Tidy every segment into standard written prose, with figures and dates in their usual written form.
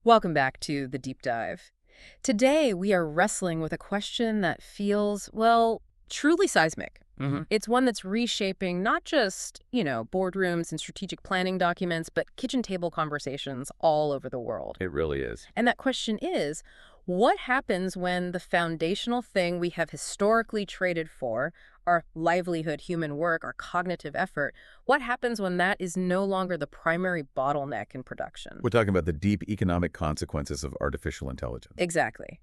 Welcome back to The Deep Dive. Today, we are wrestling with a question that feels, well, truly seismic. It's one that's reshaping not just, boardrooms and strategic planning documents, but kitchen table conversations all over the world. It really is. And that question is, what happens when the foundational thing we have historically traded for, our livelihood, human work, our cognitive effort, what happens when that is no longer the primary bottleneck in production? We're talking about the deep economic consequences of artificial intelligence. Exactly.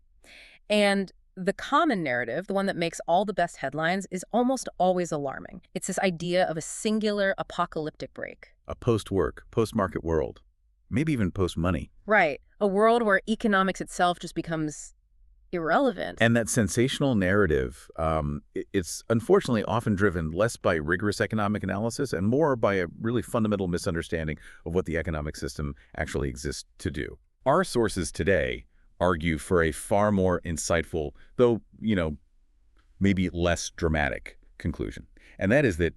And the common narrative, the one that makes all the best headlines, is almost always alarming. It's this idea of a singular apocalyptic break. A post-work, post-market world. Maybe even post-money. Right. A world where economics itself just becomes irrelevant. And that sensational narrative, it's unfortunately often driven less by rigorous economic analysis and more by a really fundamental misunderstanding of what the economic system actually exists to do. Our sources today argue for a far more insightful, though, maybe less dramatic conclusion. And that is that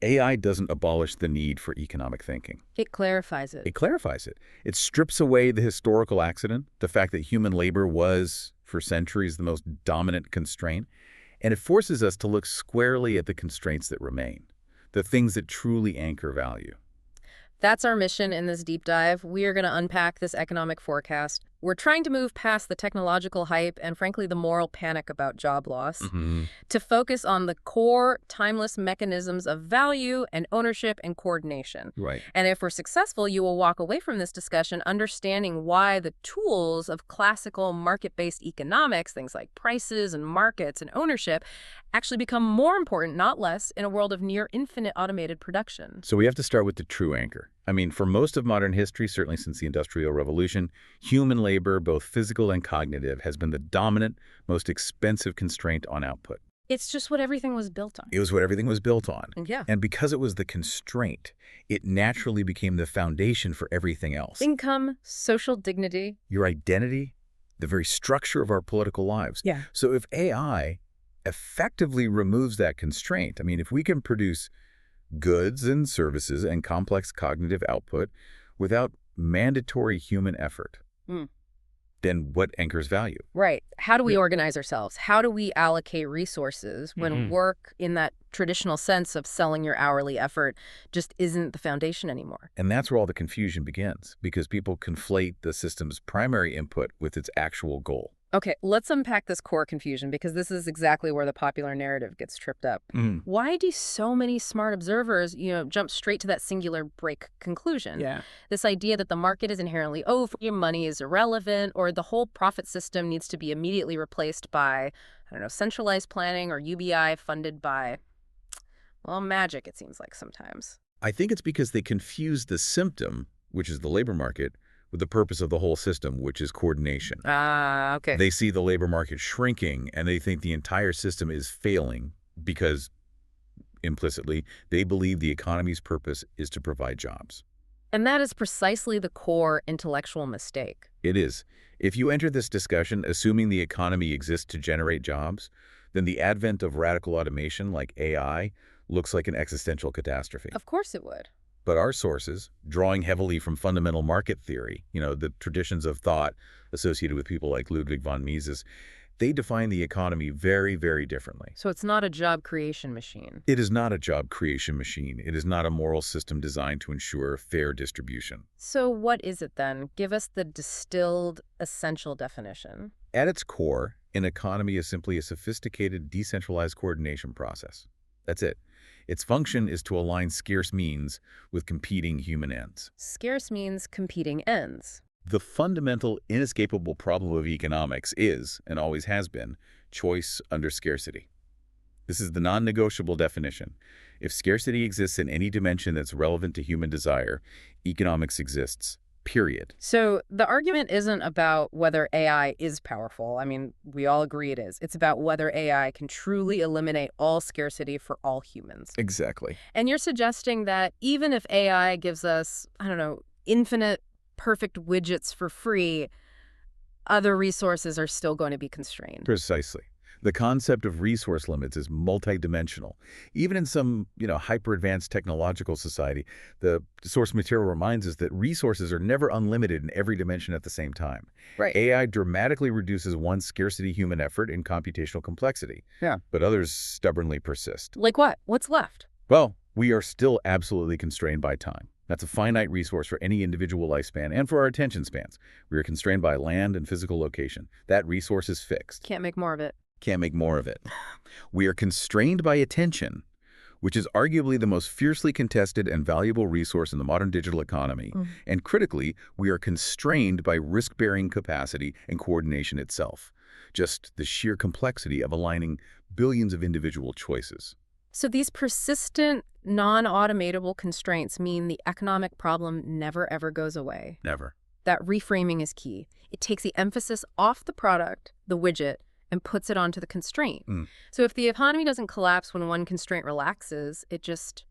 AI doesn't abolish the need for economic thinking. It clarifies it. It clarifies it. It strips away the historical accident, the fact that human labor was, for centuries, the most dominant constraint, and it forces us to look squarely at the constraints that remain, the things that truly anchor value. That's our mission in this deep dive. We are going to unpack this economic forecast. We're trying to move past the technological hype and, frankly, the moral panic about job loss to focus on the core, timeless mechanisms of value and ownership and coordination. Right. And if we're successful, you will walk away from this discussion understanding why the tools of classical market-based economics, things like prices and markets and ownership, actually become more important, not less, in a world of near infinite automated production. So we have to start with the true anchor. I mean, for most of modern history, certainly since the Industrial Revolution, human labor, both physical and cognitive, has been the dominant, most expensive constraint on output. It's just what everything was built on. It was what everything was built on. Yeah. And because it was the constraint, it naturally became the foundation for everything else. Income, social dignity. Your identity, the very structure of our political lives. Yeah. So if AI effectively removes that constraint, I mean, if we can produce goods and services and complex cognitive output without mandatory human effort, then what anchors value? Right. How do we organize ourselves? How do we allocate resources when work in that traditional sense of selling your hourly effort just isn't the foundation anymore? And that's where all the confusion begins, because people conflate the system's primary input with its actual goal. Okay, let's unpack this core confusion, because this is exactly where the popular narrative gets tripped up. Why do so many smart observers, jump straight to that singular break conclusion? Yeah. This idea that the market is inherently over, your money is irrelevant, or the whole profit system needs to be immediately replaced by, centralized planning or UBI funded by, well, magic, it seems like sometimes. I think it's because they confuse the symptom, which is the labor market, with the purpose of the whole system, which is coordination. Okay. They see the labor market shrinking, and they think the entire system is failing because, implicitly, they believe the economy's purpose is to provide jobs. And that is precisely the core intellectual mistake. It is. If you enter this discussion assuming the economy exists to generate jobs, then the advent of radical automation like AI looks like an existential catastrophe. Of course it would. But our sources, drawing heavily from fundamental market theory, the traditions of thought associated with people like Ludwig von Mises, they define the economy very, very differently. So it's not a job creation machine. It is not a job creation machine. It is not a moral system designed to ensure fair distribution. So what is it then? Give us the distilled, essential definition. At its core, an economy is simply a sophisticated, decentralized coordination process. That's it. Its function is to align scarce means with competing human ends. Scarce means competing ends. The fundamental, inescapable problem of economics is, and always has been, choice under scarcity. This is the non-negotiable definition. If scarcity exists in any dimension that's relevant to human desire, economics exists. Period. So the argument isn't about whether AI is powerful. I mean, we all agree it is. It's about whether AI can truly eliminate all scarcity for all humans. Exactly. And you're suggesting that even if AI gives us, infinite perfect widgets for free, other resources are still going to be constrained. Precisely. The concept of resource limits is multidimensional. Even in some, hyper-advanced technological society, the source material reminds us that resources are never unlimited in every dimension at the same time. Right. AI dramatically reduces one scarcity human effort and computational complexity. Yeah. But others stubbornly persist. Like what? What's left? Well, we are still absolutely constrained by time. That's a finite resource for any individual lifespan and for our attention spans. We are constrained by land and physical location. That resource is fixed. Can't make more of it. Can't make more of it. We are constrained by attention, which is arguably the most fiercely contested and valuable resource in the modern digital economy. And critically, we are constrained by risk-bearing capacity and coordination itself. Just the sheer complexity of aligning billions of individual choices. So these persistent, non-automatable constraints mean the economic problem never, ever goes away. Never. That reframing is key. It takes the emphasis off the product, the widget, and puts it onto the constraint. So if the economy doesn't collapse when one constraint relaxes, it just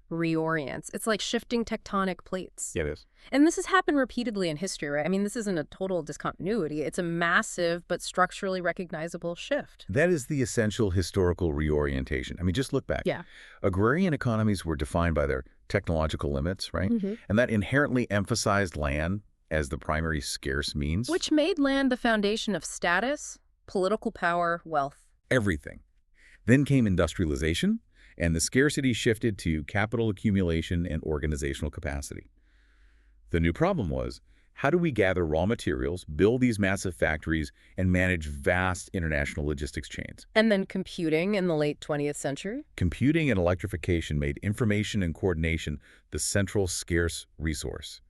reorients. It's like shifting tectonic plates. Yeah, it is. And this has happened repeatedly in history, right? I mean, this isn't a total discontinuity. It's a massive but structurally recognizable shift. That is the essential historical reorientation. I mean, just look back. Yeah. Agrarian economies were defined by their technological limits, right? And that inherently emphasized land as the primary scarce means. Which made land the foundation of status, political power, wealth. Everything. Then came industrialization, and the scarcity shifted to capital accumulation and organizational capacity. The new problem was, how do we gather raw materials, build these massive factories, and manage vast international logistics chains? And then computing in the late 20th century? Computing and electrification made information and coordination the central scarce resource.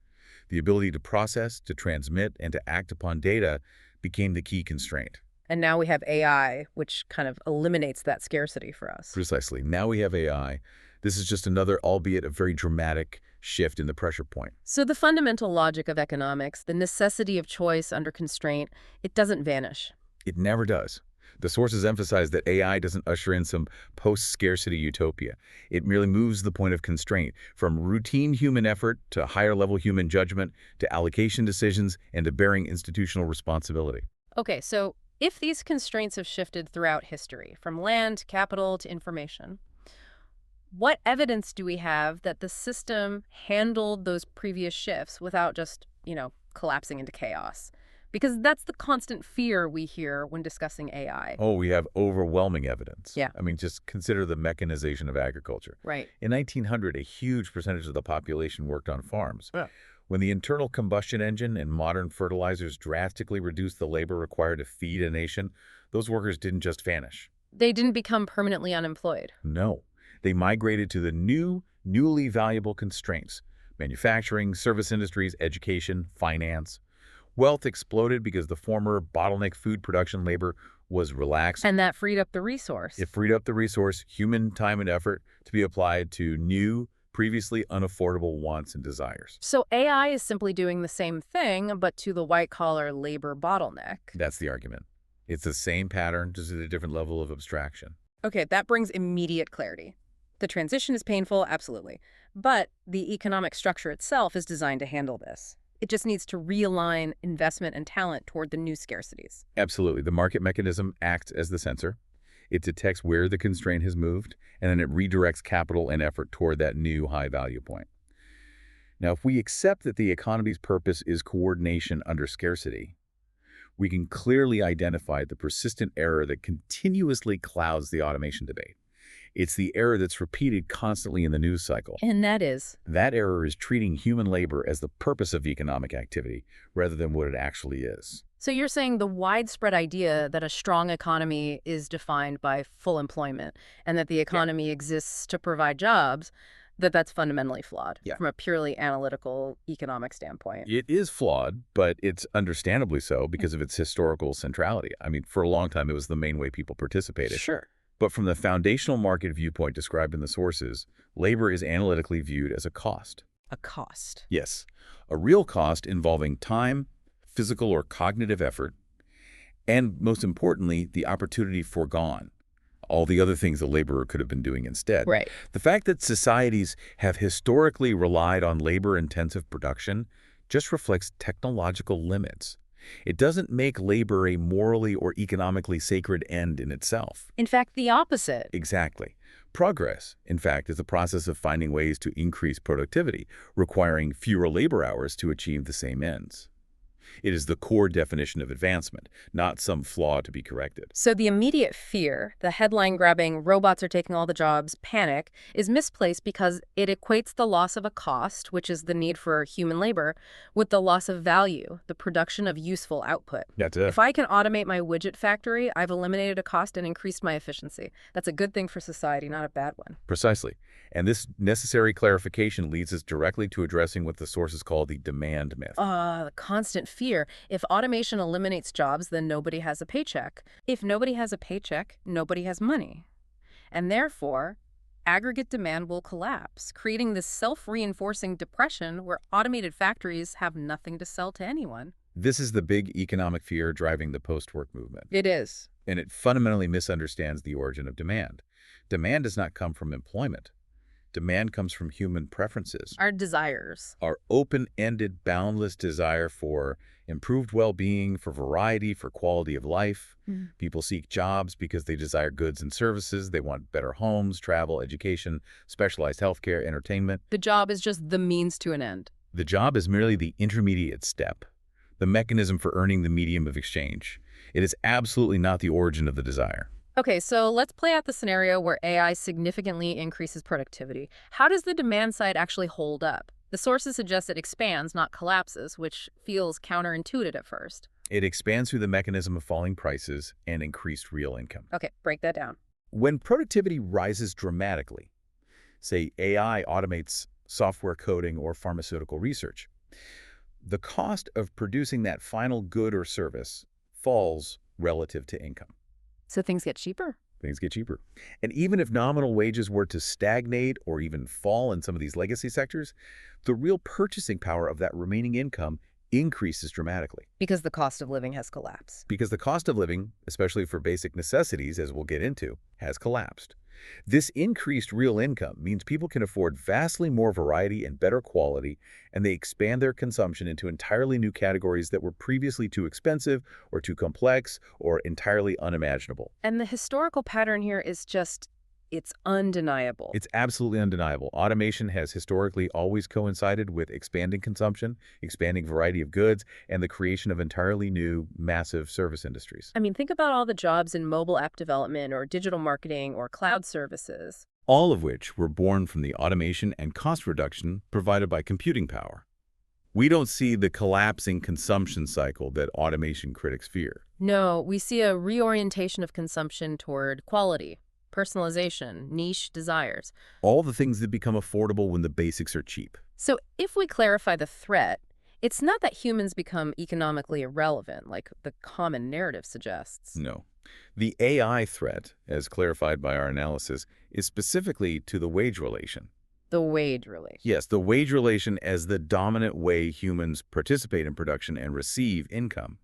The ability to process, to transmit, and to act upon data became the key constraint. And now we have AI, which kind of eliminates that scarcity for us. Precisely. Now we have AI. This is just another, albeit a very dramatic, shift in the pressure point. So the fundamental logic of economics, the necessity of choice under constraint, it doesn't vanish. It never does. The sources emphasize that AI doesn't usher in some post-scarcity utopia. It merely moves the point of constraint from routine human effort to higher-level human judgment to allocation decisions and to bearing institutional responsibility. Okay, so if these constraints have shifted throughout history, from land, capital, to information, what evidence do we have that the system handled those previous shifts without just, collapsing into chaos? Because that's the constant fear we hear when discussing AI. Oh, we have overwhelming evidence. Yeah. I mean, just consider the mechanization of agriculture. Right. In 1900, a huge percentage of the population worked on farms. Yeah. When the internal combustion engine and modern fertilizers drastically reduced the labor required to feed a nation, those workers didn't just vanish. They didn't become permanently unemployed. No. They migrated to the newly valuable constraints: manufacturing, service industries, education, finance. Wealth exploded because the former bottleneck food production labor was relaxed. And that freed up the resource. It freed up the resource, human time and effort, to be applied to new, previously unaffordable wants and desires. So AI is simply doing the same thing, but to the white-collar labor bottleneck. That's the argument. It's the same pattern, just at a different level of abstraction. Okay, that brings immediate clarity. The transition is painful, absolutely. But the economic structure itself is designed to handle this. It just needs to realign investment and talent toward the new scarcities. Absolutely. The market mechanism acts as the sensor. It detects where the constraint has moved, and then it redirects capital and effort toward that new high-value point. Now, if we accept that the economy's purpose is coordination under scarcity, we can clearly identify the persistent error that continuously clouds the automation debate. It's the error that's repeated constantly in the news cycle. And that is? That error is treating human labor as the purpose of economic activity rather than what it actually is. So you're saying the widespread idea that a strong economy is defined by full employment and that the economy exists to provide jobs, that's fundamentally flawed from a purely analytical economic standpoint. It is flawed, but it's understandably so because of its historical centrality. I mean, for a long time, it was the main way people participated. Sure. But from the foundational market viewpoint described in the sources, labor is analytically viewed as a cost. A cost. Yes, a real cost involving time, physical or cognitive effort, and most importantly, the opportunity foregone. All the other things the laborer could have been doing instead. Right. The fact that societies have historically relied on labor-intensive production just reflects technological limits. It doesn't make labor a morally or economically sacred end in itself. In fact, the opposite. Exactly. Progress, in fact, is the process of finding ways to increase productivity, requiring fewer labor hours to achieve the same ends. It is the core definition of advancement, not some flaw to be corrected. So the immediate fear, the headline-grabbing robots are taking all the jobs panic, is misplaced because it equates the loss of a cost, which is the need for human labor, with the loss of value, the production of useful output. That's it. If I can automate my widget factory, I've eliminated a cost and increased my efficiency. That's a good thing for society, not a bad one. Precisely. And this necessary clarification leads us directly to addressing what the sources call the demand myth. The constant fear. If automation eliminates jobs, then nobody has a paycheck. If nobody has a paycheck, nobody has money. And therefore, aggregate demand will collapse, creating this self-reinforcing depression where automated factories have nothing to sell to anyone. This is the big economic fear driving the post-work movement. It is. And it fundamentally misunderstands the origin of demand. Demand does not come from employment. Demand comes from human preferences. Our desires. Our open-ended, boundless desire for improved well-being, for variety, for quality of life. People seek jobs because they desire goods and services. They want better homes, travel, education, specialized healthcare, entertainment. The job is just the means to an end. The job is merely the intermediate step, the mechanism for earning the medium of exchange. It is absolutely not the origin of the desire. Okay, so let's play out the scenario where AI significantly increases productivity. How does the demand side actually hold up? The sources suggest it expands, not collapses, which feels counterintuitive at first. It expands through the mechanism of falling prices and increased real income. Okay, break that down. When productivity rises dramatically, say AI automates software coding or pharmaceutical research, the cost of producing that final good or service falls relative to income. So things get cheaper? Things get cheaper. And even if nominal wages were to stagnate or even fall in some of these legacy sectors, the real purchasing power of that remaining income increases dramatically. Because the cost of living has collapsed. Because the cost of living, especially for basic necessities, as we'll get into, has collapsed. This increased real income means people can afford vastly more variety and better quality, and they expand their consumption into entirely new categories that were previously too expensive or too complex or entirely unimaginable. And the historical pattern here is just, it's undeniable. It's absolutely undeniable. Automation has historically always coincided with expanding consumption, expanding variety of goods, and the creation of entirely new, massive service industries. I mean, think about all the jobs in mobile app development or digital marketing or cloud services. All of which were born from the automation and cost reduction provided by computing power. We don't see the collapsing consumption cycle that automation critics fear. No, we see a reorientation of consumption toward quality, personalization, niche desires. All the things that become affordable when the basics are cheap. So if we clarify the threat, it's not that humans become economically irrelevant, like the common narrative suggests. No. The AI threat, as clarified by our analysis, is specifically to the wage relation. The wage relation. Yes, the wage relation as the dominant way humans participate in production and receive income.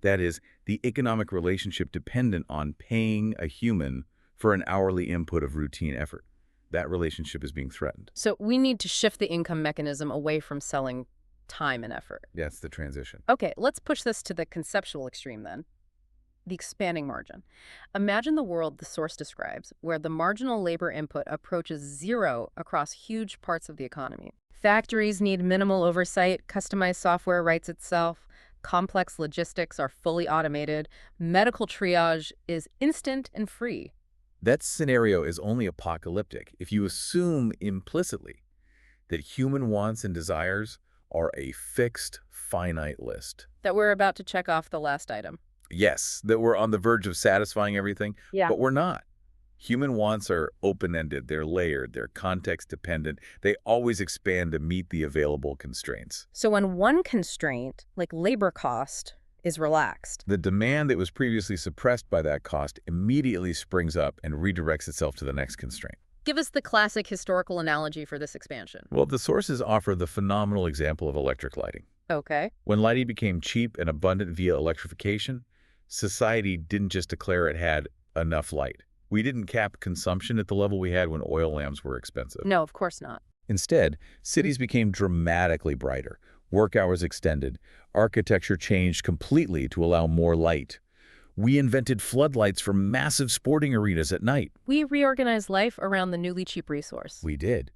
That is, the economic relationship dependent on paying a human for an hourly input of routine effort. That relationship is being threatened. So we need to shift the income mechanism away from selling time and effort. That's the transition. Okay, let's push this to the conceptual extreme then. The expanding margin. Imagine the world the source describes, where the marginal labor input approaches zero across huge parts of the economy. Factories need minimal oversight, customized software writes itself, complex logistics are fully automated, medical triage is instant and free. That scenario is only apocalyptic if you assume implicitly that human wants and desires are a fixed, finite list. That we're about to check off the last item. Yes, that we're on the verge of satisfying everything, but we're not. Human wants are open-ended, they're layered, they're context-dependent. They always expand to meet the available constraints. So when one constraint, like labor cost, is relaxed, the demand that was previously suppressed by that cost immediately springs up and redirects itself to the next constraint. Give us the classic historical analogy for this expansion. Well, the sources offer the phenomenal example of electric lighting. Okay. When lighting became cheap and abundant via electrification, society didn't just declare it had enough light. We didn't cap consumption at the level we had when oil lamps were expensive. No, of course not. Instead, cities became dramatically brighter. Work hours extended. Architecture changed completely to allow more light. We invented floodlights for massive sporting arenas at night. We reorganized life around the newly cheap resource. We did.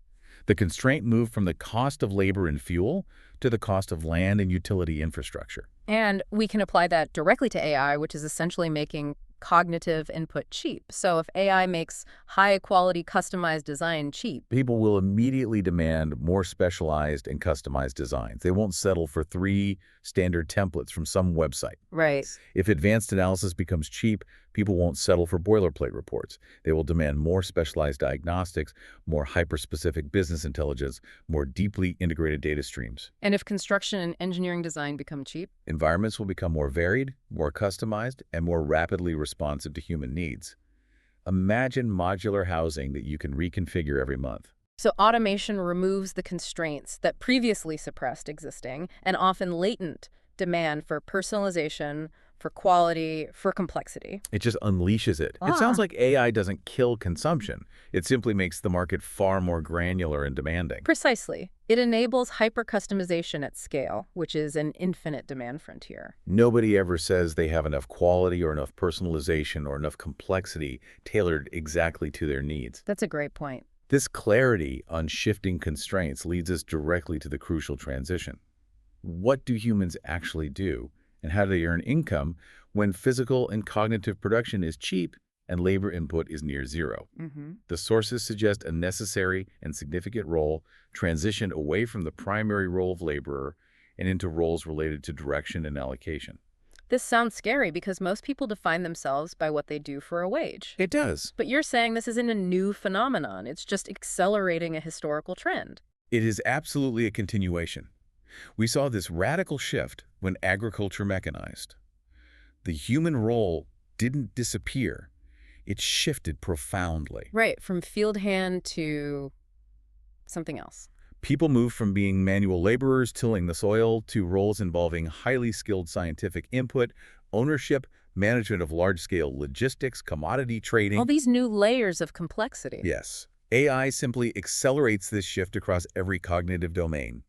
The constraint moved from the cost of labor and fuel to the cost of land and utility infrastructure. And we can apply that directly to AI, which is essentially making cognitive input cheap. So if AI makes high-quality customized design cheap, People will immediately demand more specialized and customized designs. They won't settle for 3 standard templates from some website. right? If advanced analysis becomes cheap, people won't settle for boilerplate reports. They will demand more specialized diagnostics, more hyper-specific business intelligence, more deeply integrated data streams. And if construction and engineering design become cheap, Environments will become more varied, more customized, and more rapidly responsive to human needs. Imagine modular housing that you can reconfigure every month. so automation removes the constraints that previously suppressed existing and often latent demand for personalization, for quality, for complexity. It just unleashes it. It Ah. sounds like AI doesn't kill consumption. It simply makes the market far more granular and demanding. Precisely. It enables hyper-customization at scale, which is an infinite demand frontier. Nobody ever says they have enough quality or enough personalization or enough complexity tailored exactly to their needs. That's a great point. This clarity on shifting constraints leads us directly to the crucial transition. What do humans actually do, and how do they earn income when physical and cognitive production is cheap and labor input is near zero? The sources suggest a necessary and significant role transitioned away from the primary role of laborer and into roles related to direction and allocation. This sounds scary because most people define themselves by what they do for a wage. It does. But you're saying this isn't a new phenomenon. It's just accelerating a historical trend. It is absolutely a continuation. We saw this radical shift when agriculture mechanized. The human role didn't disappear. It shifted profoundly. Right, from field hand to something else. People moved from being manual laborers tilling the soil to roles involving highly skilled scientific input, ownership, management of large-scale logistics, commodity trading. All these new layers of complexity. Yes. AI simply accelerates this shift across every cognitive domain.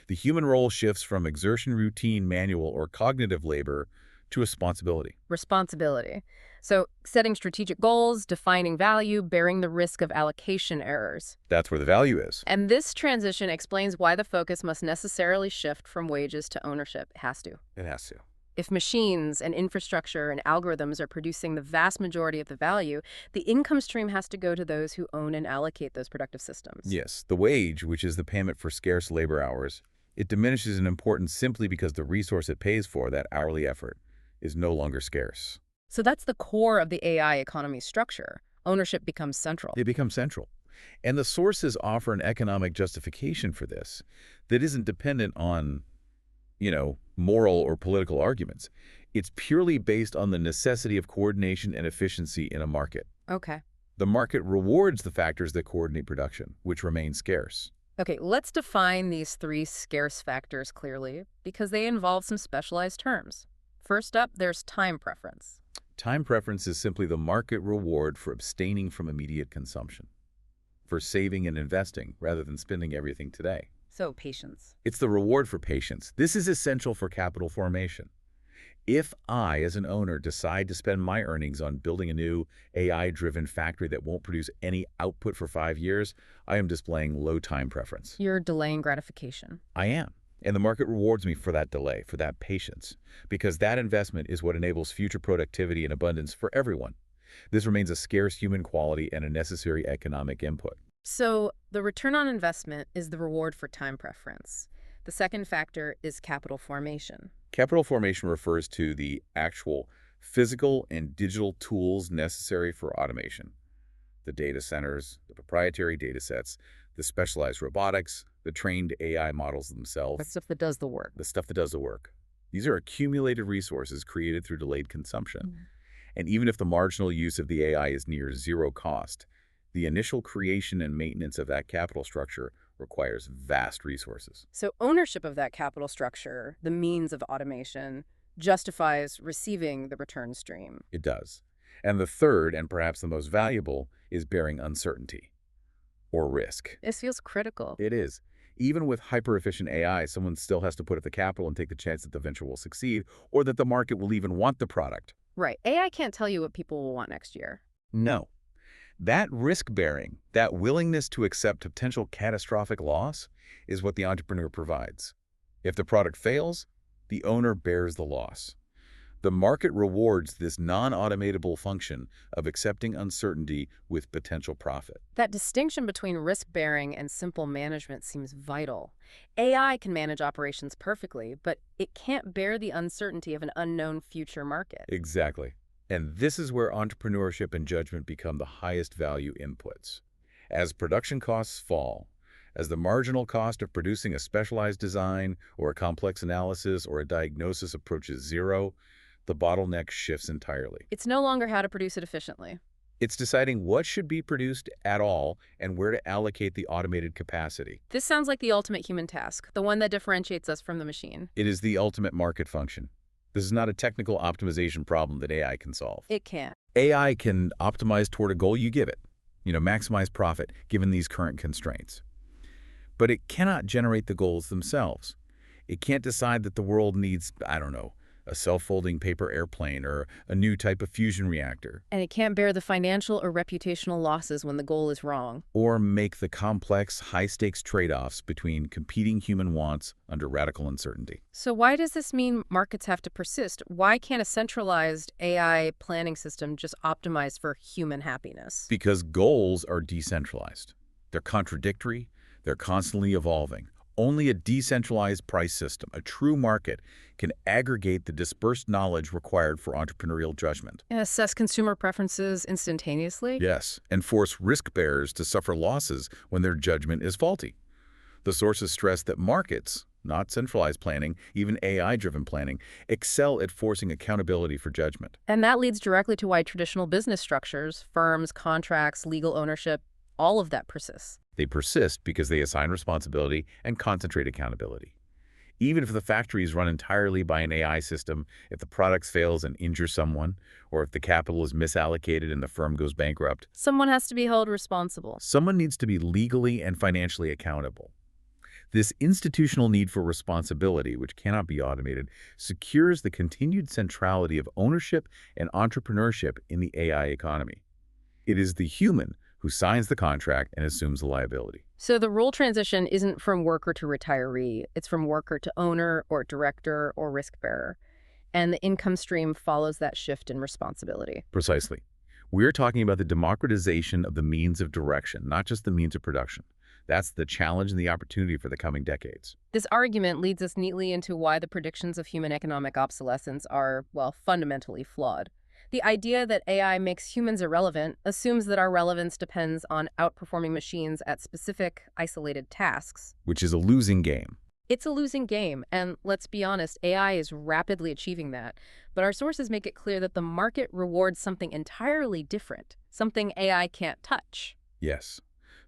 The human role shifts from exertion routine, manual, or cognitive labor to responsibility. Responsibility. So setting strategic goals, defining value, bearing the risk of allocation errors. That's where the value is. And this transition explains why the focus must necessarily shift from wages to ownership. It has to. It has to. If machines and infrastructure and algorithms are producing the vast majority of the value, the income stream has to go to those who own and allocate those productive systems. Yes, the wage, which is the payment for scarce labor hours, it diminishes in importance simply because the resource it pays for, that hourly effort, is no longer scarce. So that's the core of the AI economy structure. Ownership becomes central. It becomes central. And the sources offer an economic justification for this that isn't dependent on, moral or political arguments. It's purely based on the necessity of coordination and efficiency in a market. Okay. The market rewards the factors that coordinate production, which remain scarce. Okay, let's define these 3 scarce factors clearly because they involve some specialized terms. First up, there's time preference. Time preference is simply the market reward for abstaining from immediate consumption, for saving and investing rather than spending everything today. So patience. It's the reward for patience. This is essential for capital formation. If I, as an owner, decide to spend my earnings on building a new AI-driven factory that won't produce any output for 5 years, I am displaying low time preference. You're delaying gratification. I am. And the market rewards me for that delay, for that patience, because that investment is what enables future productivity and abundance for everyone. This remains a scarce human quality and a necessary economic input. So the return on investment is the reward for time preference. The second factor is capital formation. Capital formation refers to the actual physical and digital tools necessary for automation. The data centers, the proprietary data sets, the specialized robotics, the trained AI models themselves. That stuff that does the work. The stuff that does the work. These are accumulated resources created through delayed consumption. And even if the marginal use of the AI is near zero cost, the initial creation and maintenance of that capital structure requires vast resources. So ownership of that capital structure, the means of automation, justifies receiving the return stream. It does. And the third, and perhaps the most valuable, is bearing uncertainty or risk. This feels critical. It is. Even with hyper-efficient AI, someone still has to put up the capital and take the chance that the venture will succeed or that the market will even want the product. Right. AI can't tell you what people will want next year. No. That risk-bearing, that willingness to accept potential catastrophic loss is what the entrepreneur provides. If the product fails, the owner bears the loss. The market rewards this non-automatable function of accepting uncertainty with potential profit. That distinction between risk-bearing and simple management seems vital. AI can manage operations perfectly, but it can't bear the uncertainty of an unknown future market. Exactly. And this is where entrepreneurship and judgment become the highest value inputs. As production costs fall, as the marginal cost of producing a specialized design or a complex analysis or a diagnosis approaches zero, the bottleneck shifts entirely. It's no longer how to produce it efficiently. It's deciding what should be produced at all and where to allocate the automated capacity. This sounds like the ultimate human task, the one that differentiates us from the machine. It is the ultimate market function. This is not a technical optimization problem that AI can solve. It can't. AI can optimize toward a goal you give it, maximize profit given these current constraints. But it cannot generate the goals themselves. It can't decide that the world needs, I don't know, a self-folding paper airplane or a new type of fusion reactor. And it can't bear the financial or reputational losses when the goal is wrong. Or make the complex, high-stakes trade-offs between competing human wants under radical uncertainty. So why does this mean markets have to persist? Why can't a centralized AI planning system just optimize for human happiness? Because goals are decentralized. They're contradictory. They're constantly evolving. Only a decentralized price system, a true market, can aggregate the dispersed knowledge required for entrepreneurial judgment. And assess consumer preferences instantaneously? Yes, and force risk bearers to suffer losses when their judgment is faulty. The sources stress that markets, not centralized planning, even AI-driven planning, excel at forcing accountability for judgment. And that leads directly to why traditional business structures, firms, contracts, legal ownership, all of that persists. They persist because they assign responsibility and concentrate accountability. Even if the factory is run entirely by an AI system, if the product fails and injures someone, or if the capital is misallocated and the firm goes bankrupt, someone has to be held responsible. Someone needs to be legally and financially accountable. This institutional need for responsibility, which cannot be automated, secures the continued centrality of ownership and entrepreneurship in the AI economy. It is the human who signs the contract and assumes the liability. So the role transition isn't from worker to retiree. It's from worker to owner or director or risk bearer. And the income stream follows that shift in responsibility. Precisely. We're talking about the democratization of the means of direction, not just the means of production. That's the challenge and the opportunity for the coming decades. This argument leads us neatly into why the predictions of human economic obsolescence are, well, fundamentally flawed. The idea that AI makes humans irrelevant assumes that our relevance depends on outperforming machines at specific, isolated tasks. Which is a losing game. It's a losing game, and let's be honest, AI is rapidly achieving that. But our sources make it clear that the market rewards something entirely different, something AI can't touch. Yes.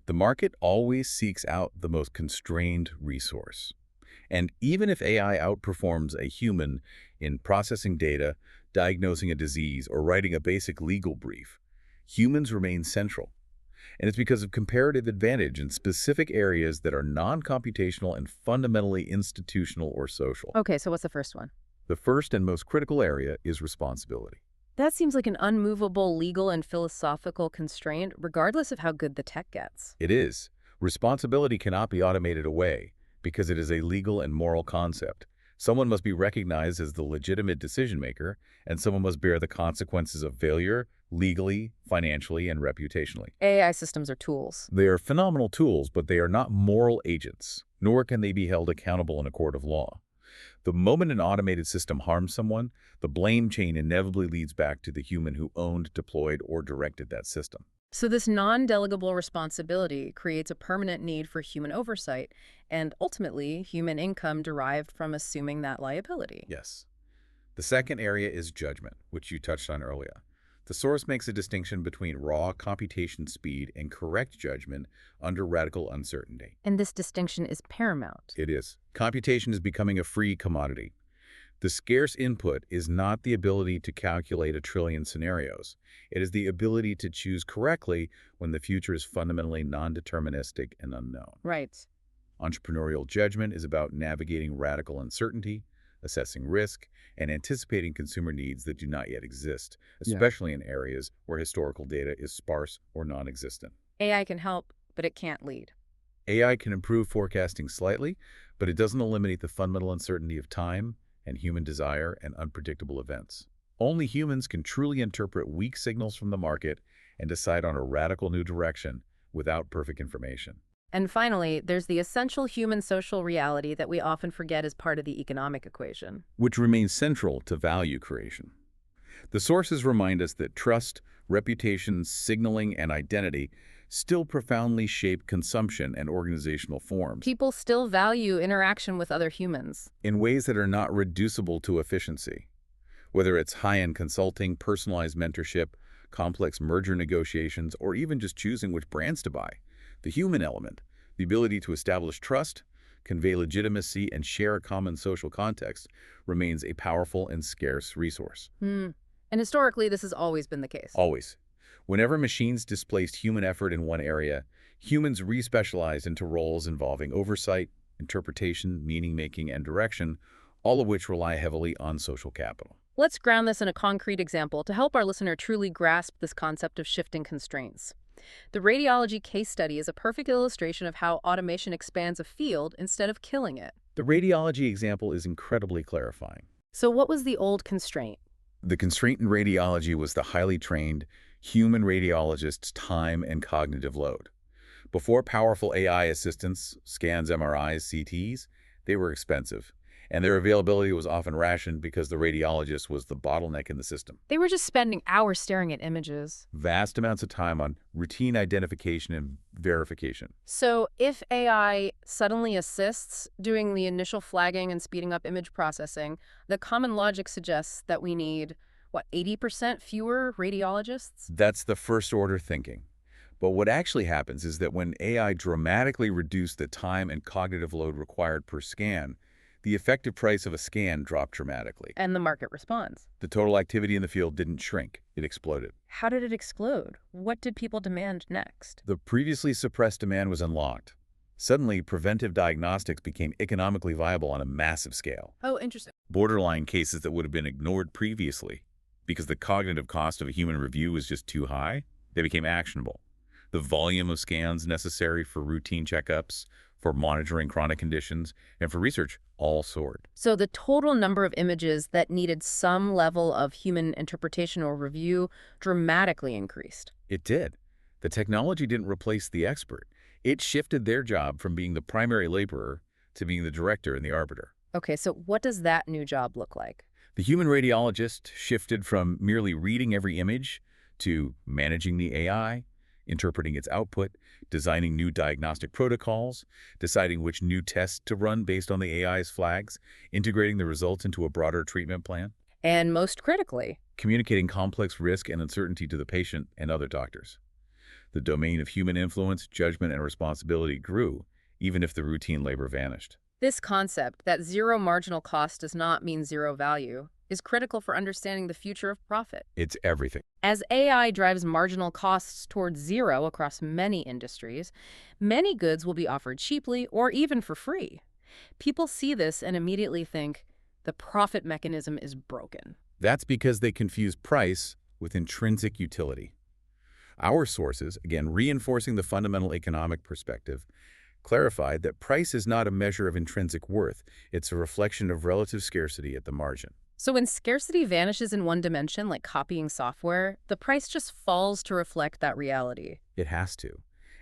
The market always seeks out the most constrained resource. And even if AI outperforms a human in processing data, diagnosing a disease, or writing a basic legal brief, humans remain central. And it's because of comparative advantage in specific areas that are non-computational and fundamentally institutional or social. Okay, so what's the first one? The first and most critical area is responsibility. That seems like an unmovable legal and philosophical constraint, regardless of how good the tech gets. It is. Responsibility cannot be automated away because it is a legal and moral concept. Someone must be recognized as the legitimate decision maker, and someone must bear the consequences of failure legally, financially, and reputationally. AI systems are tools. They are phenomenal tools, but they are not moral agents, nor can they be held accountable in a court of law. The moment an automated system harms someone, the blame chain inevitably leads back to the human who owned, deployed, or directed that system. So this non-delegable responsibility creates a permanent need for human oversight and ultimately human income derived from assuming that liability. Yes. The second area is judgment, which you touched on earlier. The source makes a distinction between raw computation speed and correct judgment under radical uncertainty. And this distinction is paramount. It is. Computation is becoming a free commodity. The scarce input is not the ability to calculate 1 trillion scenarios. It is the ability to choose correctly when the future is fundamentally non-deterministic and unknown. Right. Entrepreneurial judgment is about navigating radical uncertainty, assessing risk, and anticipating consumer needs that do not yet exist, especially in areas where historical data is sparse or non-existent. AI can help, but it can't lead. AI can improve forecasting slightly, but it doesn't eliminate the fundamental uncertainty of time and human desire and unpredictable events. Only humans can truly interpret weak signals from the market and decide on a radical new direction without perfect information. And finally, there's the essential human social reality that we often forget as part of the economic equation. Which remains central to value creation. The sources remind us that trust, reputation, signaling, and identity still profoundly shape consumption and organizational forms. People still value interaction with other humans. In ways that are not reducible to efficiency. Whether it's high-end consulting, personalized mentorship, complex merger negotiations, or even just choosing which brands to buy, the human element, the ability to establish trust, convey legitimacy, and share a common social context, remains a powerful and scarce resource. And historically, this has always been the case. Always. Whenever machines displaced human effort in one area, humans respecialized into roles involving oversight, interpretation, meaning-making, and direction, all of which rely heavily on social capital. Let's ground this in a concrete example to help our listener truly grasp this concept of shifting constraints. The radiology case study is a perfect illustration of how automation expands a field instead of killing it. The radiology example is incredibly clarifying. So what was the old constraint? The constraint in radiology was the highly trained human radiologist's time and cognitive load. Before powerful AI assistants, scans, MRIs, CTs, they were expensive, and their availability was often rationed because the radiologist was the bottleneck in the system. They were just spending hours staring at images. Vast amounts of time on routine identification and verification. So if AI suddenly assists doing the initial flagging and speeding up image processing, the common logic suggests that we need, 80% fewer radiologists? That's the first order thinking. But what actually happens is that when AI dramatically reduced the time and cognitive load required per scan, the effective price of a scan dropped dramatically. And the market responds. The total activity in the field didn't shrink, it exploded. How did it explode? What did people demand next? The previously suppressed demand was unlocked. Suddenly, preventive diagnostics became economically viable on a massive scale. Oh, interesting. Borderline cases that would have been ignored previously because the cognitive cost of a human review was just too high, they became actionable. The volume of scans necessary for routine checkups, for monitoring chronic conditions, and for research all soared. So the total number of images that needed some level of human interpretation or review dramatically increased. It did. The technology didn't replace the expert. It shifted their job from being the primary laborer to being the director and the arbiter. Okay, so what does that new job look like? The human radiologist shifted from merely reading every image to managing the AI, interpreting its output, designing new diagnostic protocols, deciding which new tests to run based on the AI's flags, integrating the results into a broader treatment plan. And most critically, communicating complex risk and uncertainty to the patient and other doctors. The domain of human influence, judgment, and responsibility grew, even if the routine labor vanished. This concept that zero marginal cost does not mean zero value is critical for understanding the future of profit. It's everything. As AI drives marginal costs towards zero across many industries, many goods will be offered cheaply or even for free. People see this and immediately think the profit mechanism is broken. That's because they confuse price with intrinsic utility. Our sources, again reinforcing the fundamental economic perspective, clarified that price is not a measure of intrinsic worth. It's a reflection of relative scarcity at the margin. So when scarcity vanishes in one dimension, like copying software, the price just falls to reflect that reality. It has to.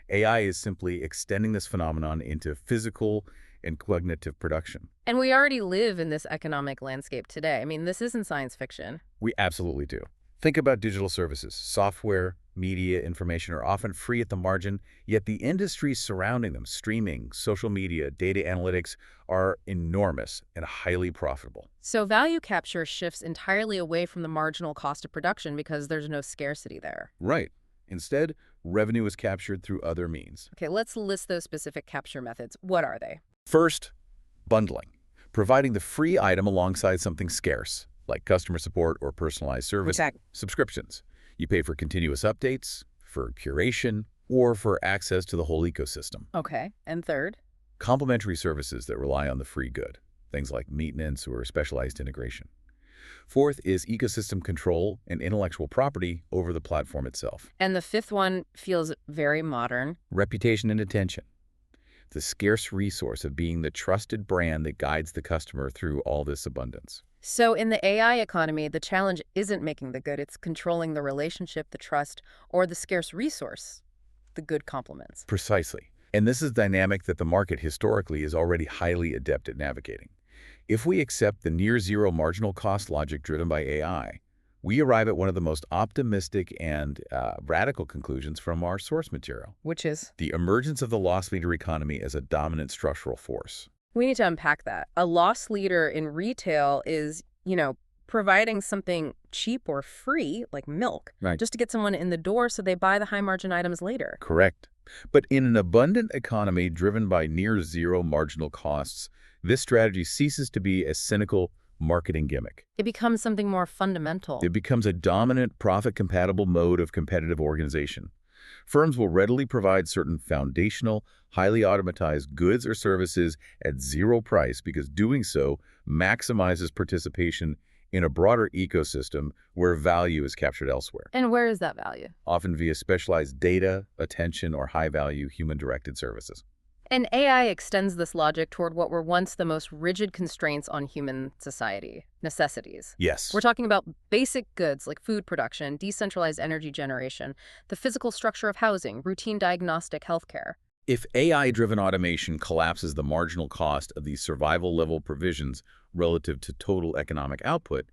AI is simply extending this phenomenon into physical and cognitive production. And we already live in this economic landscape today. I mean, this isn't science fiction. We absolutely do. Think about digital services. Software, media, information are often free at the margin, yet the industries surrounding them, streaming, social media, data analytics, are enormous and highly profitable. So value capture shifts entirely away from the marginal cost of production because there's no scarcity there. Right. Instead, revenue is captured through other means. Okay, let's list those specific capture methods. What are they? First, bundling, providing the free item alongside something scarce, like customer support or personalized service. Exactly. Subscriptions. You pay for continuous updates, for curation, or for access to the whole ecosystem. Okay, and third? complementary services that rely on the free good, things like maintenance or specialized integration. Fourth is ecosystem control and intellectual property over the platform itself. And the fifth one feels very modern. Reputation and attention, the scarce resource of being the trusted brand that guides the customer through all this abundance. So in the AI economy, the challenge isn't making the good, it's controlling the relationship, the trust, or the scarce resource the good complements. Precisely. And this is a dynamic that the market historically is already highly adept at navigating. If we accept the near-zero marginal cost logic driven by AI, we arrive at one of the most optimistic and radical conclusions from our source material. Which is? The emergence of the loss leader economy as a dominant structural force. We need to unpack that. A loss leader in retail is, providing something cheap or free, like milk, Right. just to get someone in the door so they buy the high-margin items later. Correct. But in an abundant economy driven by near-zero marginal costs, this strategy ceases to be a cynical marketing gimmick. It becomes something more fundamental. It becomes a dominant, profit-compatible mode of competitive organization. Firms will readily provide certain foundational, highly automatized goods or services at zero price because doing so maximizes participation in a broader ecosystem where value is captured elsewhere, And where is that value? often via specialized data, attention, or high-value human-directed services. And AI extends this logic toward what were once the most rigid constraints on human society, necessities. Yes. We're talking about basic goods like food production, decentralized energy generation, the physical structure of housing, routine diagnostic healthcare. If AI-driven automation collapses the marginal cost of these survival-level provisions relative to total economic output,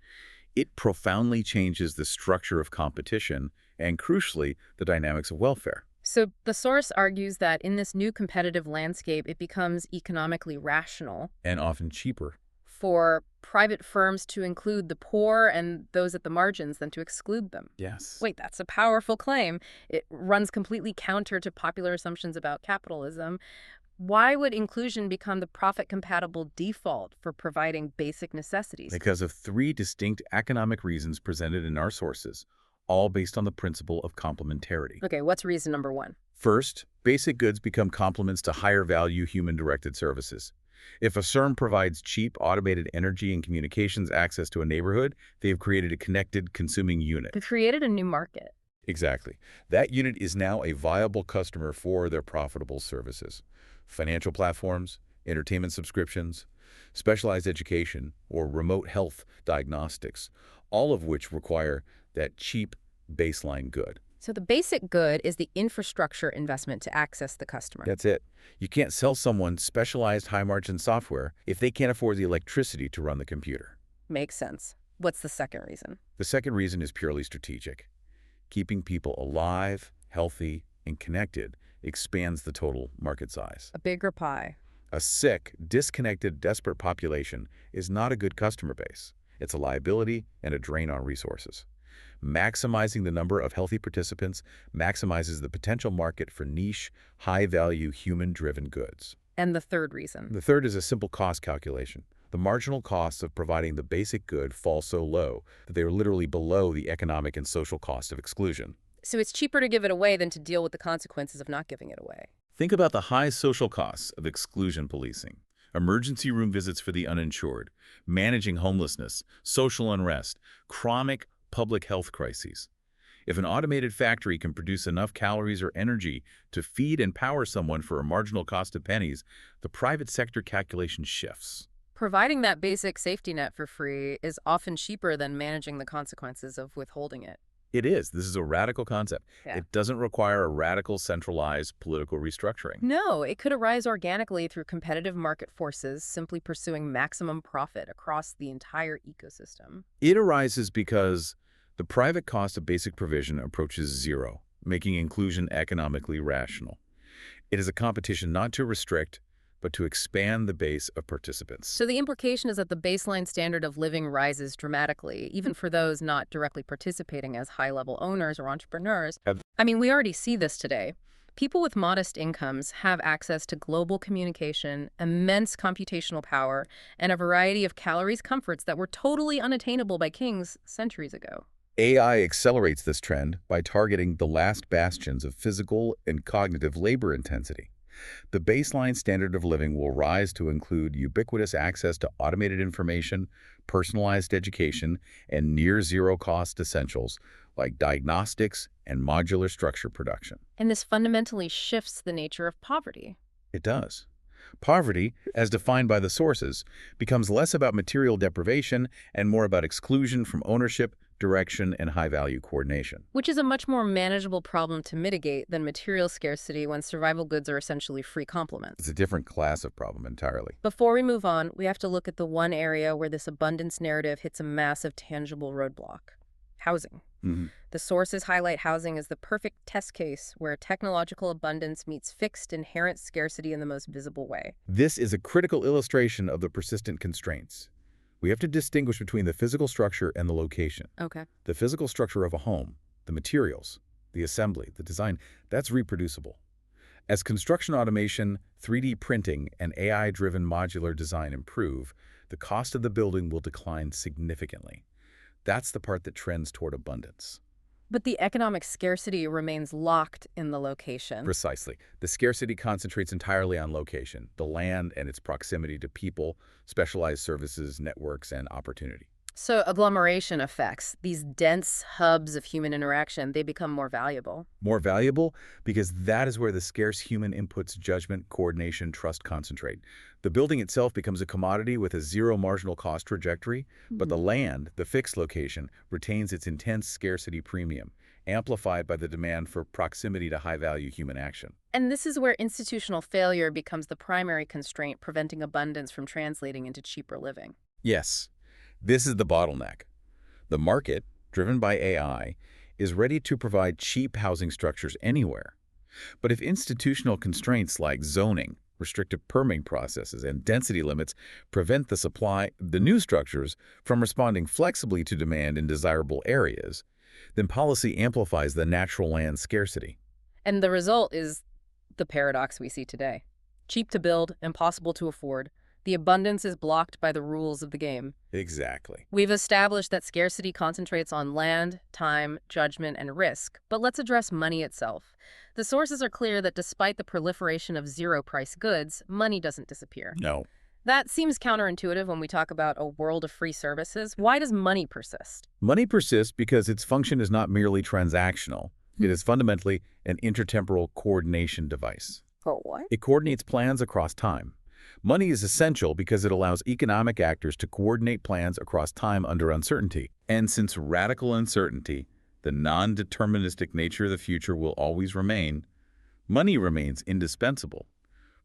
it profoundly changes the structure of competition and, crucially, the dynamics of welfare. So the source argues that in this new competitive landscape, it becomes economically rational And often cheaper. for private firms to include the poor and those at the margins than to exclude them. Yes. Wait, that's a powerful claim. It runs completely counter to popular assumptions about capitalism. Why would inclusion become the profit-compatible default for providing basic necessities? Because of three distinct economic reasons presented in our sources, all based on the principle of complementarity. Okay, what's reason number one? First, basic goods become complements to higher-value human-directed services. If a firm provides cheap, automated energy and communications access to a neighborhood, they have created a connected, consuming unit. They've created a new market. Exactly. That unit is now a viable customer for their profitable services. Financial platforms, entertainment subscriptions, specialized education, or remote health diagnostics, all of which require that cheap baseline good. So the basic good is the infrastructure investment to access the customer. That's it. You can't sell someone specialized high-margin software if they can't afford the electricity to run the computer. Makes sense. What's the second reason? The second reason is purely strategic. Keeping people alive, healthy, and connected expands the total market size. A bigger pie. A sick, disconnected, desperate population is not a good customer base. It's a liability and a drain on resources. Maximizing the number of healthy participants maximizes the potential market for niche, high-value, human-driven goods. And the third reason? The third is a simple cost calculation. The marginal costs of providing the basic good fall so low that they are literally below the economic and social cost of exclusion. So it's cheaper to give it away than to deal with the consequences of not giving it away. Think about the high social costs of exclusion policing. Emergency room visits for the uninsured, managing homelessness, social unrest, chronic public health crises. If an automated factory can produce enough calories or energy to feed and power someone for a marginal cost of pennies, the private sector calculation shifts. Providing that basic safety net for free is often cheaper than managing the consequences of withholding it. It is. This is a radical concept. Yeah. It doesn't require a radical, centralized political restructuring. No, it could arise organically through competitive market forces simply pursuing maximum profit across the entire ecosystem. It arises because the private cost of basic provision approaches zero, making inclusion economically rational. It is a competition not to restrict, but to expand the base of participants. So the implication is that the baseline standard of living rises dramatically, even for those not directly participating as high-level owners or entrepreneurs. I mean, we already see this today. People with modest incomes have access to global communication, immense computational power, and a variety of calories comforts that were totally unattainable by kings centuries ago. AI accelerates this trend by targeting the last bastions of physical and cognitive labor intensity. The baseline standard of living will rise to include ubiquitous access to automated information, personalized education, and near-zero-cost essentials like diagnostics and modular structure production. And this fundamentally shifts the nature of poverty. It does. Poverty, as defined by the sources, becomes less about material deprivation and more about exclusion from ownership, direction, and high-value coordination. Which is a much more manageable problem to mitigate than material scarcity when survival goods are essentially free complements. It's a different class of problem entirely. Before we move on, we have to look at the one area where this abundance narrative hits a massive tangible roadblock: housing. The sources highlight housing as the perfect test case where technological abundance meets fixed inherent scarcity in the most visible way. This is a critical illustration of the persistent constraints. We have to distinguish between the physical structure and the location. Okay. The physical structure of a home, the materials, the assembly, the design, that's reproducible. As construction automation, 3D printing, and AI-driven modular design improve, the cost of the building will decline significantly. That's the part that trends toward abundance. But the economic scarcity remains locked in the location. Precisely. The scarcity concentrates entirely on location, the land and its proximity to people, specialized services, networks, and opportunity. So agglomeration effects, these dense hubs of human interaction, they become more valuable. More valuable because that is where the scarce human inputs, judgment, coordination, trust concentrate. The building itself becomes a commodity with a zero marginal cost trajectory, but the land, the fixed location, retains its intense scarcity premium, amplified by the demand for proximity to high-value human action. And this is where institutional failure becomes the primary constraint preventing abundance from translating into cheaper living. Yes. This is the bottleneck. The market, driven by AI, is ready to provide cheap housing structures anywhere. But if institutional constraints like zoning, restrictive permitting processes, and density limits prevent the new structures from responding flexibly to demand in desirable areas, then policy amplifies the natural land scarcity. And the result is the paradox we see today. Cheap to build, impossible to afford. The abundance is blocked by the rules of the game. Exactly. We've established that scarcity concentrates on land, time, judgment, and risk, but let's address money itself. The sources are clear that despite the proliferation of zero-price goods, money doesn't disappear. No. That seems counterintuitive when we talk about a world of free services. Why does money persist? Money persists because its function is not merely transactional. It is fundamentally an intertemporal coordination device. Oh, what? It coordinates plans across time. Money is essential because it allows economic actors to coordinate plans across time under uncertainty. And since radical uncertainty, the non-deterministic nature of the future will always remain, money remains indispensable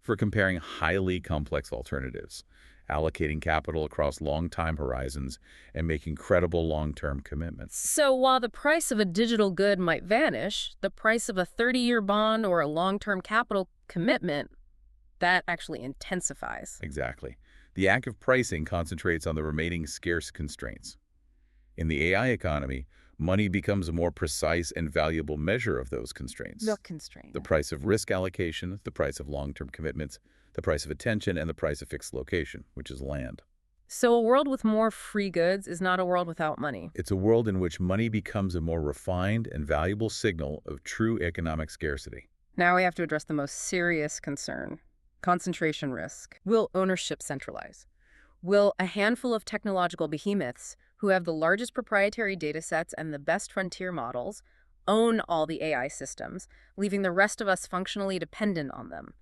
for comparing highly complex alternatives, allocating capital across long time horizons, and making credible long-term commitments. So while the price of a digital good might vanish, the price of a 30-year bond or a long-term capital commitment, that actually intensifies. Exactly. The act of pricing concentrates on the remaining scarce constraints. In the AI economy, money becomes a more precise and valuable measure of those constraints. The constraint. The price of risk allocation, the price of long-term commitments, the price of attention, and the price of fixed location, which is land. So a world with more free goods is not a world without money. It's a world in which money becomes a more refined and valuable signal of true economic scarcity. Now we have to address the most serious concern: concentration risk. Will ownership centralize? Will a handful of technological behemoths who have the largest proprietary data sets and the best frontier models own all the AI systems, leaving the rest of us functionally dependent on them?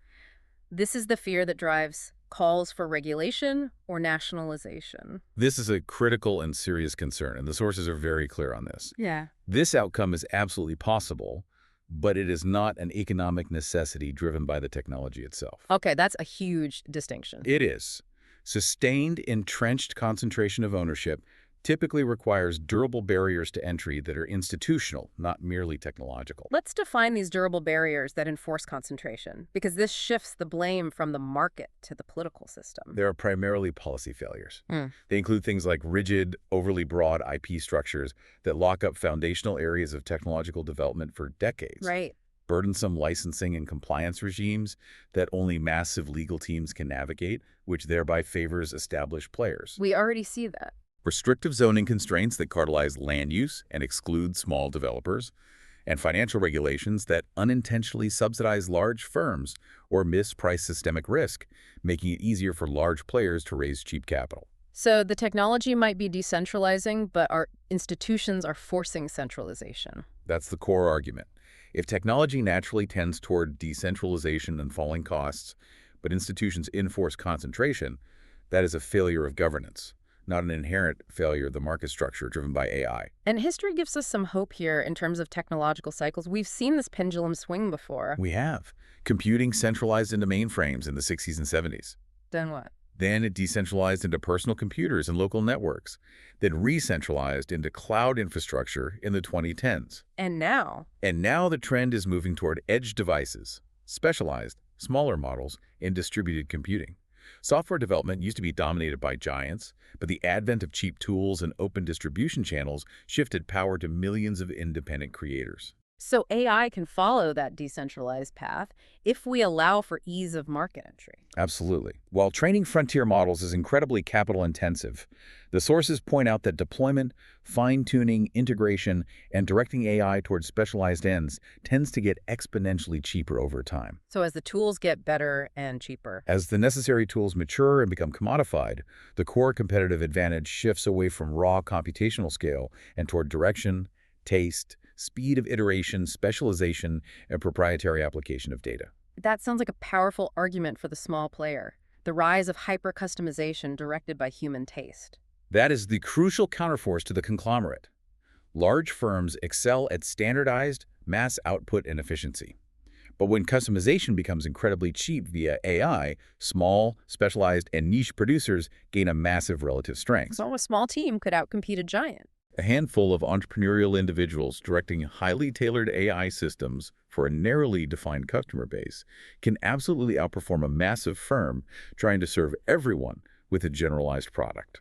This is the fear that drives calls for regulation or nationalization. This is a critical and serious concern, and the sources are very clear on this. Yeah. This outcome is absolutely possible, but it is not an economic necessity driven by the technology itself. Okay, that's a huge distinction. It is. Sustained, entrenched concentration of ownership typically requires durable barriers to entry that are institutional, not merely technological. Let's define these durable barriers that enforce concentration, because this shifts the blame from the market to the political system. There are primarily policy failures. They include things like rigid, overly broad IP structures that lock up foundational areas of technological development for decades. Right. Burdensome licensing and compliance regimes that only massive legal teams can navigate, which thereby favors established players. We already see that. Restrictive zoning constraints that cartelize land use and exclude small developers, and financial regulations that unintentionally subsidize large firms or misprice systemic risk, making it easier for large players to raise cheap capital. So the technology might be decentralizing, but our institutions are forcing centralization. That's the core argument. If technology naturally tends toward decentralization and falling costs, but institutions enforce concentration, that is a failure of governance, not an inherent failure of the market structure driven by AI. And history gives us some hope here in terms of technological cycles. We've seen this pendulum swing before. We have. Computing centralized into mainframes in the 60s and 70s. Then what? Then it decentralized into personal computers and local networks, then re-centralized into cloud infrastructure in the 2010s. And now? And now the trend is moving toward edge devices, specialized, smaller models, and distributed computing. Software development used to be dominated by giants, but the advent of cheap tools and open distribution channels shifted power to millions of independent creators. So AI can follow that decentralized path if we allow for ease of market entry. Absolutely. While training frontier models is incredibly capital-intensive, the sources point out that deployment, fine-tuning, integration, and directing AI towards specialized ends tends to get exponentially cheaper over time. So as the tools get better and cheaper. As the necessary tools mature and become commodified, the core competitive advantage shifts away from raw computational scale and toward direction, taste, speed of iteration, specialization, and proprietary application of data. That sounds like a powerful argument for the small player, the rise of hyper-customization directed by human taste. That is the crucial counterforce to the conglomerate. Large firms excel at standardized, mass output and efficiency. But when customization becomes incredibly cheap via AI, small, specialized, and niche producers gain a massive relative strength. So a small team could outcompete a giant. A handful of entrepreneurial individuals directing highly tailored AI systems for a narrowly defined customer base can absolutely outperform a massive firm trying to serve everyone with a generalized product.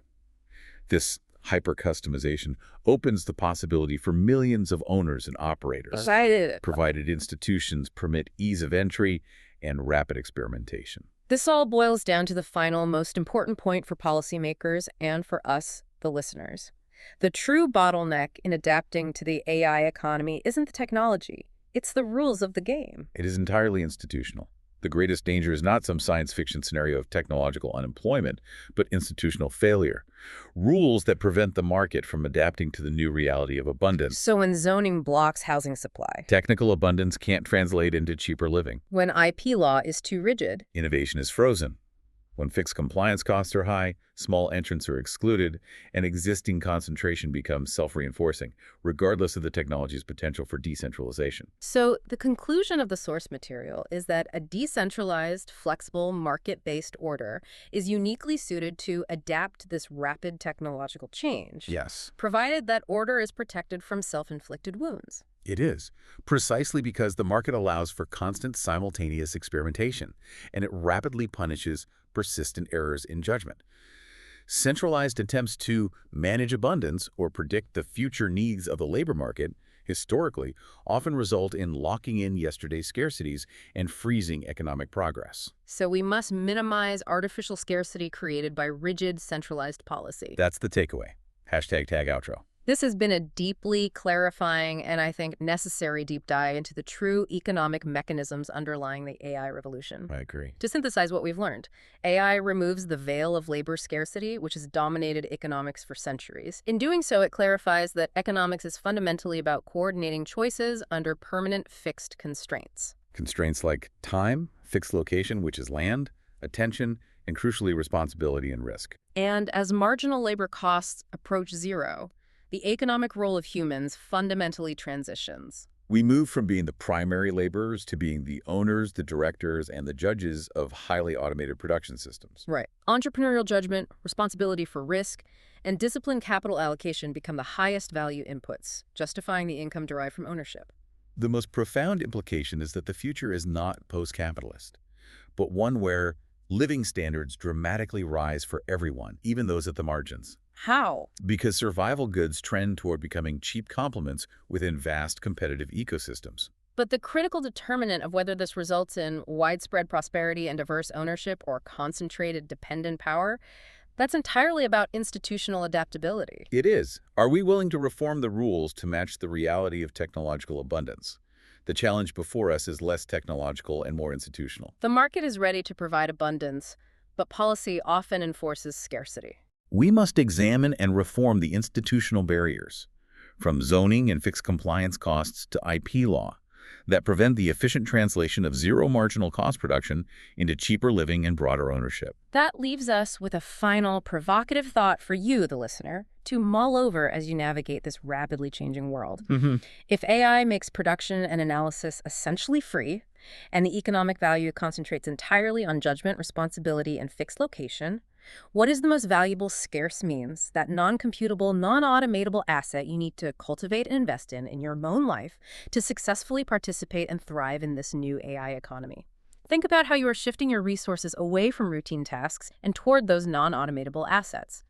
This hyper-customization opens the possibility for millions of owners and operators, provided institutions permit ease of entry and rapid experimentation. This all boils down to the final, most important point for policymakers and for us, the listeners. The true bottleneck in adapting to the AI economy isn't the technology, it's the rules of the game. It is entirely institutional. The greatest danger is not some science fiction scenario of technological unemployment, but institutional failure. Rules that prevent the market from adapting to the new reality of abundance. So when zoning blocks housing supply. Technical abundance can't translate into cheaper living. When IP law is too rigid. Innovation is frozen. When fixed compliance costs are high, small entrants are excluded, and existing concentration becomes self-reinforcing, regardless of the technology's potential for decentralization. So the conclusion of the source material is that a decentralized, flexible, market-based order is uniquely suited to adapt to this rapid technological change. Yes. Provided that order is protected from self-inflicted wounds. It is, precisely because the market allows for constant simultaneous experimentation, and it rapidly punishes persistent errors in judgment. Centralized attempts to manage abundance or predict the future needs of the labor market, historically, often result in locking in yesterday's scarcities and freezing economic progress. So we must minimize artificial scarcity created by rigid, centralized policy. That's the takeaway. #tag outro. This has been a deeply clarifying and, I think, necessary deep dive into the true economic mechanisms underlying the AI revolution. I agree. To synthesize what we've learned, AI removes the veil of labor scarcity, which has dominated economics for centuries. In doing so, it clarifies that economics is fundamentally about coordinating choices under permanent fixed constraints. Constraints like time, fixed location, which is land, attention, and crucially responsibility and risk. And as marginal labor costs approach zero, the economic role of humans fundamentally transitions. We move from being the primary laborers to being the owners, the directors, and the judges of highly automated production systems. Right. Entrepreneurial judgment, responsibility for risk, and disciplined capital allocation become the highest value inputs, justifying the income derived from ownership. The most profound implication is that the future is not post-capitalist, but one where living standards dramatically rise for everyone, even those at the margins. How? Because survival goods trend toward becoming cheap complements within vast competitive ecosystems. But the critical determinant of whether this results in widespread prosperity and diverse ownership or concentrated dependent power, That's entirely about institutional adaptability. It is. Are we willing to reform the rules to match the reality of technological abundance? The challenge before us is less technological and more institutional. The market is ready to provide abundance, but policy often enforces scarcity. We must examine and reform the institutional barriers, from zoning and fixed compliance costs to IP law, that prevent the efficient translation of zero marginal cost production into cheaper living and broader ownership. That leaves us with a final provocative thought for you, the listener, to mull over as you navigate this rapidly changing world. If AI makes production and analysis essentially free, and the economic value concentrates entirely on judgment, responsibility, and fixed location, what is the most valuable scarce means, that non-computable, non-automatable asset you need to cultivate and invest in your own life to successfully participate and thrive in this new AI economy? Think about how you are shifting your resources away from routine tasks and toward those non-automatable assets.